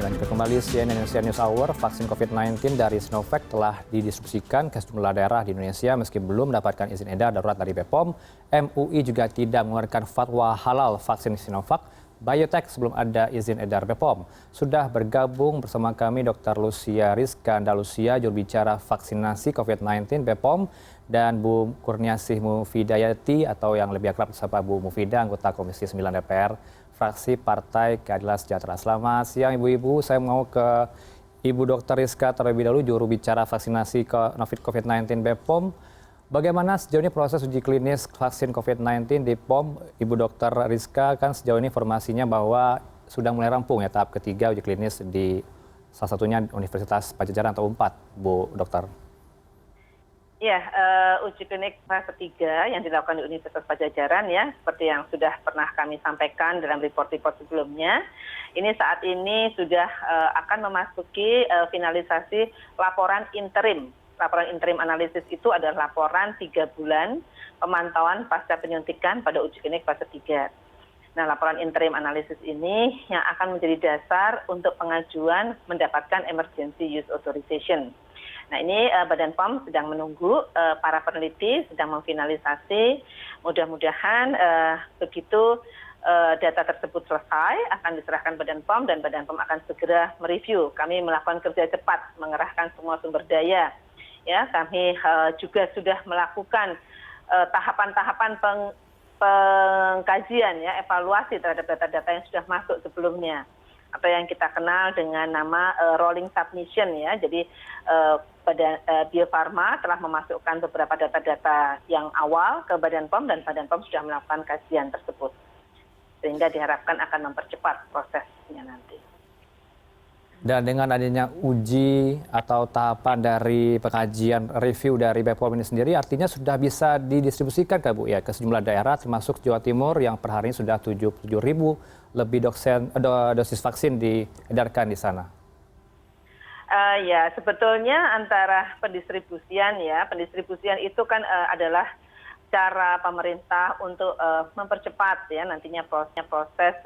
Dilanjutkan kembali CNN Indonesia News Hour, vaksin COVID-19 dari Sinovac telah didistribusikan ke sejumlah daerah di Indonesia meski belum mendapatkan izin edar darurat dari BPOM. MUI juga tidak mengeluarkan fatwa halal vaksin Sinovac Biotech sebelum ada izin edar BPOM. Sudah bergabung bersama kami Dr. Lucia Rizka Andalusia, juru bicara vaksinasi COVID-19 BPOM, dan Bu Kurniasih Mufidayati atau yang lebih akrab disapa Bu Mufida, anggota Komisi 9 DPR, fraksi Partai Keadilan Sejahtera. Selamat siang Ibu-Ibu, saya mau ke Ibu Dr. Rizka terlebih dahulu, juru bicara vaksinasi COVID-19 BPOM. Bagaimana sejauh ini proses uji klinis vaksin COVID-19 di POM? Ibu Dr. Rizka, kan sejauh ini informasinya bahwa sudah mulai rampung ya tahap ketiga uji klinis di salah satunya Universitas Padjadjaran atau UNPAD, Bu Dokter. Ya, uji klinik fase 3 yang dilakukan di Universitas Padjadjaran ya, seperti yang sudah pernah kami sampaikan dalam report-report sebelumnya. Ini saat ini sudah akan memasuki finalisasi laporan interim. Laporan interim analisis itu adalah laporan 3 bulan pemantauan pasca penyuntikan pada uji klinik fase 3. Nah, laporan interim analisis ini yang akan menjadi dasar untuk pengajuan mendapatkan emergency use authorization. Nah, ini Badan POM sedang menunggu, para peneliti sedang memfinalisasi. Mudah-mudahan begitu data tersebut selesai akan diserahkan Badan POM dan Badan POM akan segera mereview. Kami melakukan kerja cepat, mengerahkan semua sumber daya. Ya, kami juga sudah melakukan tahapan-tahapan pengkajian ya, evaluasi terhadap data-data yang sudah masuk sebelumnya atau yang kita kenal dengan nama rolling submission ya. Jadi Bio Farma telah memasukkan beberapa data-data yang awal ke Badan POM dan Badan POM sudah melakukan kajian tersebut. Sehingga diharapkan akan mempercepat prosesnya nanti. Dan dengan adanya uji atau tahapan dari pengkajian review dari BPOM ini sendiri, artinya sudah bisa didistribusikan ke Bu ya ke sejumlah daerah termasuk Jawa Timur yang per hari ini sudah 77.000 lebih dosis vaksin diedarkan di sana. Ya, sebetulnya antara pendistribusian itu kan adalah cara pemerintah untuk mempercepat ya nantinya proses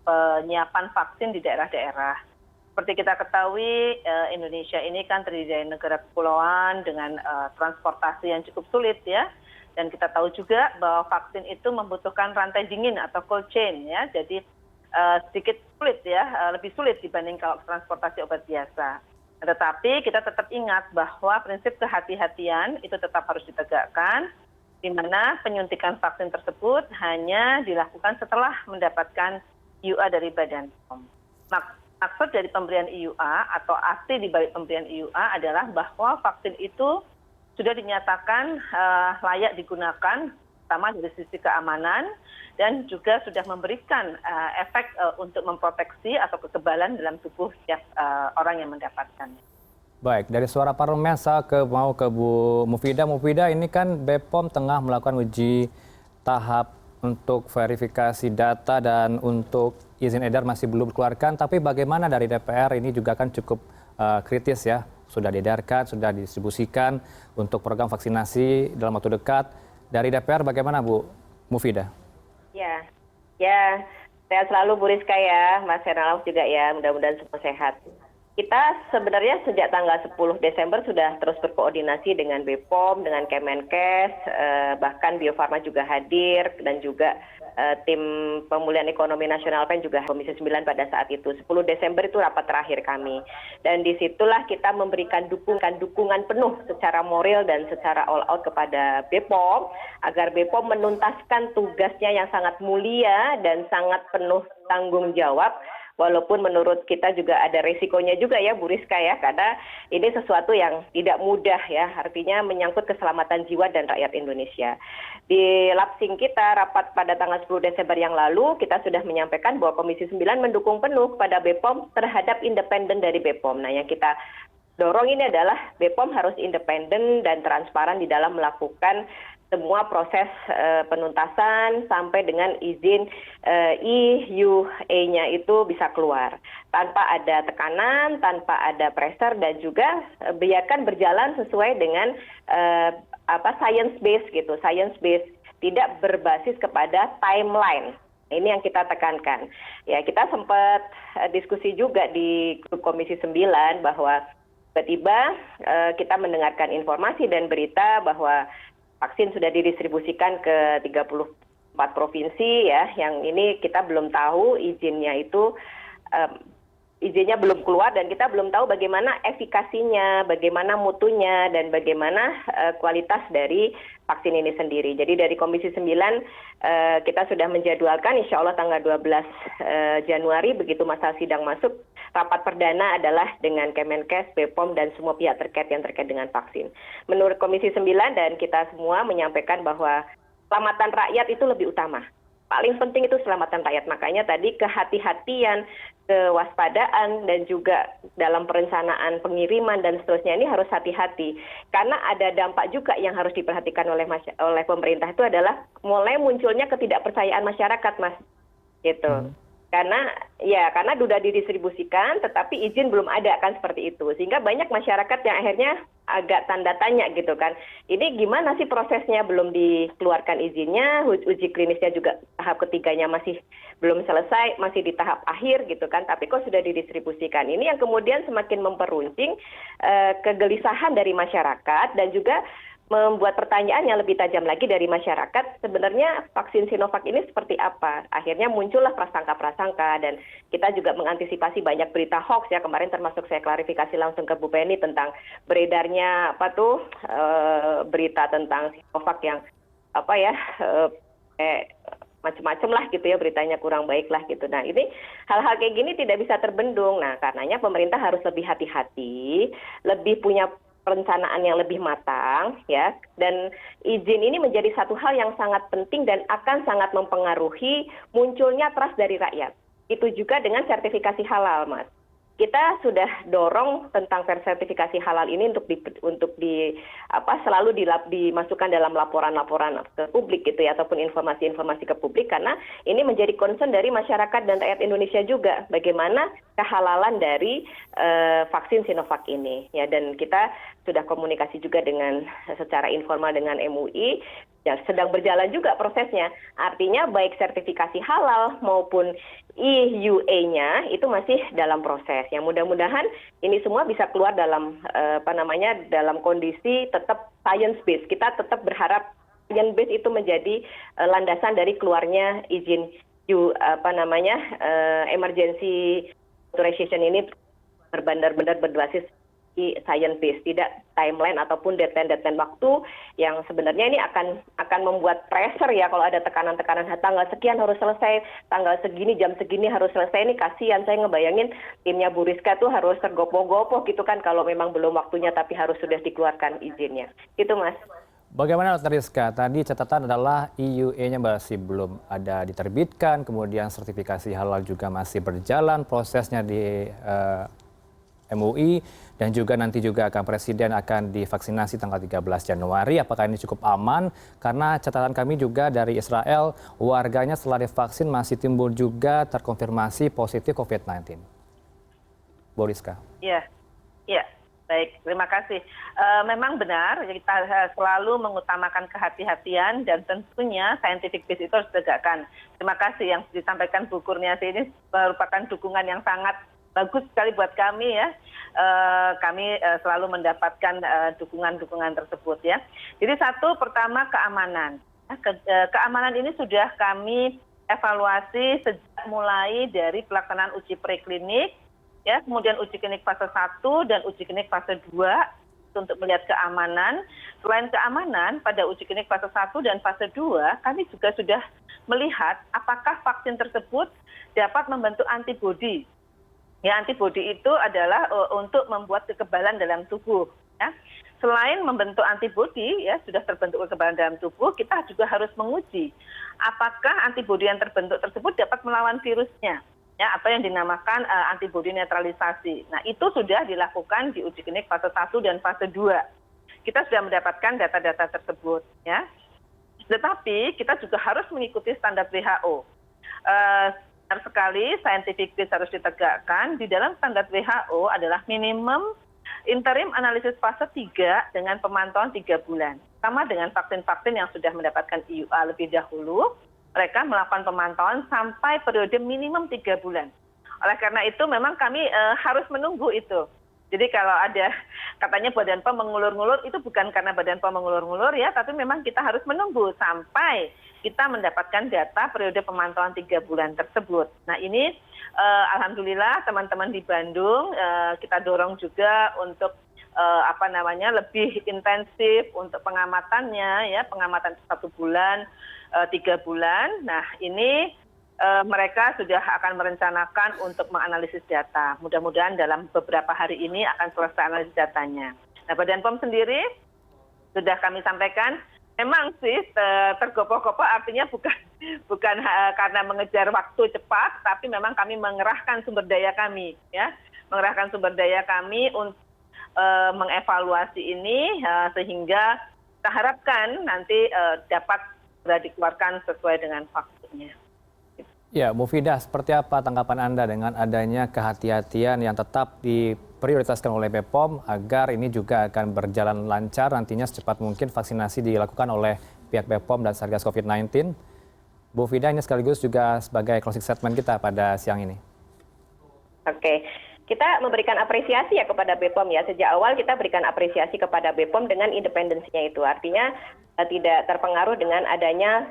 penyiapan vaksin di daerah-daerah. Seperti kita ketahui, Indonesia ini kan terdiri dari negara kepulauan dengan transportasi yang cukup sulit ya. Dan kita tahu juga bahwa vaksin itu membutuhkan rantai dingin atau cold chain ya. Jadi sedikit sulit ya, lebih sulit dibanding kalau transportasi obat biasa. Tetapi kita tetap ingat bahwa prinsip kehati-hatian itu tetap harus ditegakkan, di mana penyuntikan vaksin tersebut hanya dilakukan setelah mendapatkan EUA dari Badan POM. Maksud dari pemberian EUA atau arti di balik pemberian EUA adalah bahwa vaksin itu sudah dinyatakan layak digunakan, pertama dari sisi keamanan dan juga sudah memberikan efek untuk memproteksi atau kekebalan dalam tubuh setiap orang yang mendapatkannya. Baik, dari suara parlemen saya mau ke Bu Mufida. Mufida, ini kan BPOM tengah melakukan uji tahap untuk verifikasi data dan untuk izin edar masih belum dikeluarkan, tapi bagaimana dari DPR ini juga kan cukup kritis ya, sudah diedarkan, sudah didistribusikan untuk program vaksinasi dalam waktu dekat. Dari DPR bagaimana Bu Mufida? Ya, sehat selalu Bu Rizka ya, Mas Hernauf juga ya, mudah-mudahan semua sehat. Kita sebenarnya sejak tanggal 10 Desember sudah terus berkoordinasi dengan BPOM, dengan Kemenkes, bahkan Bio Farma juga hadir dan juga tim pemulihan ekonomi nasional PEN juga Komisi 9 pada saat itu. 10 Desember itu rapat terakhir kami. Dan disitulah kita memberikan dukungan penuh secara moral dan secara all out kepada BPOM agar BPOM menuntaskan tugasnya yang sangat mulia dan sangat penuh tanggung jawab. Walaupun menurut kita juga ada resikonya juga ya Bu Rizka ya, karena ini sesuatu yang tidak mudah ya, artinya menyangkut keselamatan jiwa dan rakyat Indonesia. Di Lapsing kita rapat pada tanggal 10 Desember yang lalu, kita sudah menyampaikan bahwa Komisi 9 mendukung penuh kepada BPOM terhadap independen dari BPOM. Nah, yang kita dorong ini adalah BPOM harus independen dan transparan di dalam melakukan semua proses penuntasan sampai dengan izin EUA-nya itu bisa keluar tanpa ada tekanan, tanpa ada pressure dan juga biarkan berjalan sesuai dengan science based gitu, science based, tidak berbasis kepada timeline. Ini yang kita tekankan. Ya, kita sempat diskusi juga di grup Komisi 9 bahwa tiba-tiba kita mendengarkan informasi dan berita bahwa vaksin sudah didistribusikan ke 34 provinsi ya. Yang ini kita belum tahu izinnya belum keluar dan kita belum tahu bagaimana efikasinya, bagaimana mutunya, dan bagaimana kualitas dari vaksin ini sendiri. Jadi dari Komisi 9 kita sudah menjadwalkan insya Allah tanggal 12 Januari begitu masa sidang masuk, rapat perdana adalah dengan Kemenkes, BPOM, dan semua pihak terkait yang terkait dengan vaksin. Menurut Komisi 9 dan kita semua menyampaikan bahwa keselamatan rakyat itu lebih utama. Paling penting itu keselamatan rakyat. Makanya tadi kehati-hatian, kewaspadaan, dan juga dalam perencanaan pengiriman dan seterusnya ini harus hati-hati. Karena ada dampak juga yang harus diperhatikan oleh pemerintah itu adalah mulai munculnya ketidakpercayaan masyarakat, Mas. Gitu. Karena sudah didistribusikan tetapi izin belum ada kan seperti itu. Sehingga banyak masyarakat yang akhirnya agak tanda tanya gitu kan. Ini gimana sih prosesnya, belum dikeluarkan izinnya, uji klinisnya juga tahap ketiganya masih belum selesai, masih di tahap akhir gitu kan. Tapi kok sudah didistribusikan. Ini yang kemudian semakin memperuncing kegelisahan dari masyarakat dan juga membuat pertanyaan yang lebih tajam lagi dari masyarakat, sebenarnya vaksin Sinovac ini seperti apa? Akhirnya muncullah prasangka-prasangka dan kita juga mengantisipasi banyak berita hoax ya, kemarin termasuk saya klarifikasi langsung ke Bu Penny tentang beredarnya berita tentang Sinovac yang macam-macam lah gitu ya, beritanya kurang baik lah gitu. Nah ini hal-hal kayak gini tidak bisa terbendung. Nah karenanya pemerintah harus lebih hati-hati, lebih punya perencanaan yang lebih matang ya, dan izin ini menjadi satu hal yang sangat penting dan akan sangat mempengaruhi munculnya trust dari rakyat. Itu juga dengan sertifikasi halal, Mas. Kita sudah dorong tentang sertifikasi halal ini untuk selalu dimasukkan dalam laporan-laporan ke publik gitu ya, ataupun informasi-informasi ke publik, karena ini menjadi concern dari masyarakat dan rakyat Indonesia juga bagaimana kehalalan dari vaksin Sinovac ini ya. Dan kita sudah komunikasi juga dengan secara informal dengan MUI. Ya, sedang berjalan juga prosesnya. Artinya baik sertifikasi halal maupun EUA-nya itu masih dalam proses. Yang mudah-mudahan ini semua bisa keluar dalam dalam kondisi tetap science based. Kita tetap berharap science based itu menjadi landasan dari keluarnya izin emergency authorization ini benar-benar berbasis science based, tidak timeline ataupun deadline waktu yang sebenarnya ini akan membuat pressure ya, kalau ada tekanan-tekanan tanggal sekian harus selesai, tanggal segini jam segini harus selesai. Ini kasihan, saya ngebayangin timnya Bu Rizka tuh harus tergopoh-gopoh gitu kan kalau memang belum waktunya tapi harus sudah dikeluarkan izinnya. Gitu Mas. Bagaimana Dr. Rizka? Tadi catatan adalah EUA-nya masih belum ada diterbitkan, kemudian sertifikasi halal juga masih berjalan prosesnya di MUI, dan juga nanti juga Presiden akan divaksinasi tanggal 13 Januari. Apakah ini cukup aman? Karena catatan kami juga dari Israel, warganya setelah divaksin masih timbul juga terkonfirmasi positif COVID-19. Bu Rizka. Iya, baik, terima kasih. Memang benar, kita selalu mengutamakan kehati-hatian dan tentunya scientific base itu harus ditegakkan. Terima kasih yang disampaikan Bu Kurniasi, ini merupakan dukungan yang sangat bagus sekali buat kami ya. Kami selalu mendapatkan dukungan-dukungan tersebut ya. Jadi pertama keamanan. Keamanan ini sudah kami evaluasi sejak mulai dari pelaksanaan uji preklinik, ya, kemudian uji klinik fase 1 dan uji klinik fase 2 untuk melihat keamanan. Selain keamanan, pada uji klinik fase 1 dan fase 2, kami juga sudah melihat apakah vaksin tersebut dapat membentuk antibodi. Ya, antibodi itu adalah untuk membuat kekebalan dalam tubuh. Ya. Selain membentuk antibodi, ya sudah terbentuk kekebalan dalam tubuh, kita juga harus menguji apakah antibodi yang terbentuk tersebut dapat melawan virusnya. Ya, apa yang dinamakan antibodi netralisasi. Nah, itu sudah dilakukan di uji klinik fase 1 dan fase 2. Kita sudah mendapatkan data-data tersebut. Ya. Tetapi kita juga harus mengikuti standar WHO. Benar sekali, scientific base harus ditegakkan. Di dalam standar WHO adalah minimum interim analisis fase 3 dengan pemantauan 3 bulan. Sama dengan vaksin-vaksin yang sudah mendapatkan EUA lebih dahulu, mereka melakukan pemantauan sampai periode minimum 3 bulan. Oleh karena itu memang kami harus menunggu itu. Jadi kalau ada katanya Badan POM mengulur-ngulur, itu bukan karena Badan POM mengulur-ngulur ya, tapi memang kita harus menunggu sampai kita mendapatkan data periode pemantauan 3 bulan tersebut. Nah ini alhamdulillah teman-teman di Bandung kita dorong juga untuk lebih intensif untuk pengamatannya ya, pengamatan 1 bulan, 3 bulan. Nah ini mereka sudah akan merencanakan untuk menganalisis data. Mudah-mudahan dalam beberapa hari ini akan selesai analisis datanya. Nah, Badan POM sendiri sudah kami sampaikan, memang sih tergopoh-gopoh artinya bukan karena mengejar waktu cepat, tapi memang kami mengerahkan sumber daya kami, ya, mengerahkan sumber daya kami untuk mengevaluasi ini sehingga kita harapkan nanti dapat sudah dikeluarkan sesuai dengan waktunya. Ya, Mufidah, seperti apa tanggapan Anda dengan adanya kehati-hatian yang tetap diprioritaskan oleh BPOM agar ini juga akan berjalan lancar nantinya secepat mungkin vaksinasi dilakukan oleh pihak BPOM dan Satgas COVID-19? Bu Fidah, ini sekaligus juga sebagai closing statement kita pada siang ini. Oke. Kita memberikan apresiasi ya kepada BPOM ya. Sejak awal kita berikan apresiasi kepada BPOM dengan independensinya itu. Artinya tidak terpengaruh dengan adanya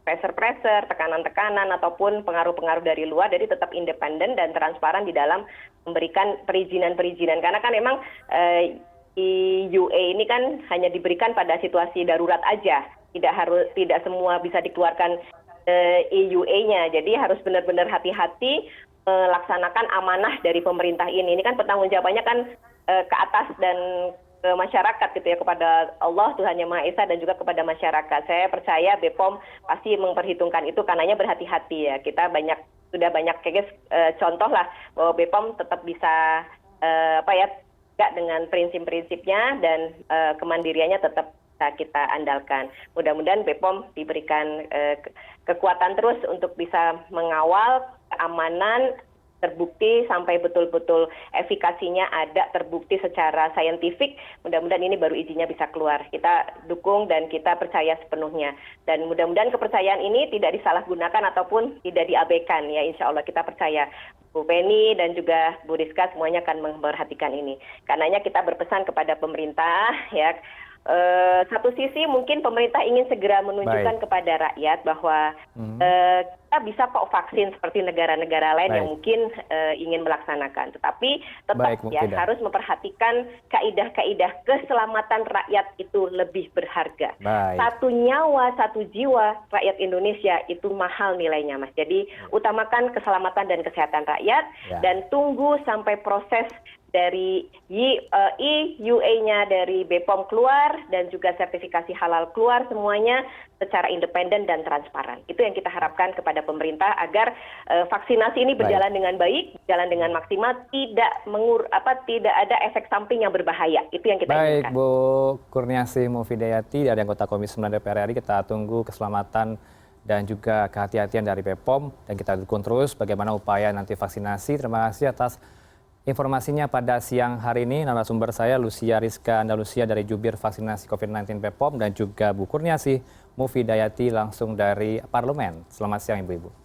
pressure-pressure, tekanan-tekanan, ataupun pengaruh-pengaruh dari luar, jadi tetap independen dan transparan di dalam memberikan perizinan-perizinan. Karena kan memang EUA ini kan hanya diberikan pada situasi darurat aja, tidak semua bisa dikeluarkan EUA-nya. Jadi harus benar-benar hati-hati melaksanakan amanah dari pemerintah ini. Ini kan pertanggungjawabannya kan ke atas dan ke masyarakat gitu ya, kepada Allah Tuhan Yang Maha Esa dan juga kepada masyarakat. Saya percaya BPOM pasti memperhitungkan itu karenanya berhati-hati ya. Kita sudah banyak contoh lah bahwa BPOM tetap bisa tegak dengan prinsip-prinsipnya dan kemandiriannya tetap bisa kita andalkan. Mudah-mudahan BPOM diberikan kekuatan terus untuk bisa mengawal keamanan, terbukti sampai betul-betul efikasinya ada, terbukti secara saintifik. Mudah-mudahan ini baru izinnya bisa keluar. Kita dukung dan kita percaya sepenuhnya. Dan mudah-mudahan kepercayaan ini tidak disalahgunakan ataupun tidak diabaikan. Ya, insya Allah kita percaya Bu Penny dan juga Bu Rizka semuanya akan memperhatikan ini. Karenanya kita berpesan kepada pemerintah ya. Satu sisi mungkin pemerintah ingin segera menunjukkan kepada rakyat bahwa kita bisa kok vaksin seperti negara-negara lain yang mungkin ingin melaksanakan. Tetapi tetap harus memperhatikan kaidah-kaidah keselamatan rakyat itu lebih berharga. Satu nyawa, satu jiwa rakyat Indonesia itu mahal nilainya, Mas. Jadi utamakan keselamatan dan kesehatan rakyat dan tunggu sampai proses dari EUA-nya dari BPOM keluar dan juga sertifikasi halal keluar semuanya secara independen dan transparan. Itu yang kita harapkan kepada pemerintah agar vaksinasi ini berjalan dengan baik, berjalan dengan maksimal, tidak ada efek samping yang berbahaya. Itu yang kita inginkan. Baik, Bu Kurniasih Mufidayati dari anggota Komisi 9 DPR RI, kita tunggu keselamatan dan juga kehati-hatian dari BPOM dan kita dukung terus bagaimana upaya nanti vaksinasi. Terima kasih atas informasinya pada siang hari ini. Narasumber saya Lucia Rizka Andalusia dari Jubir Vaksinasi COVID-19 BPOM dan juga Bu Kurniasih Mufidayati langsung dari Parlemen. Selamat siang Ibu-Ibu.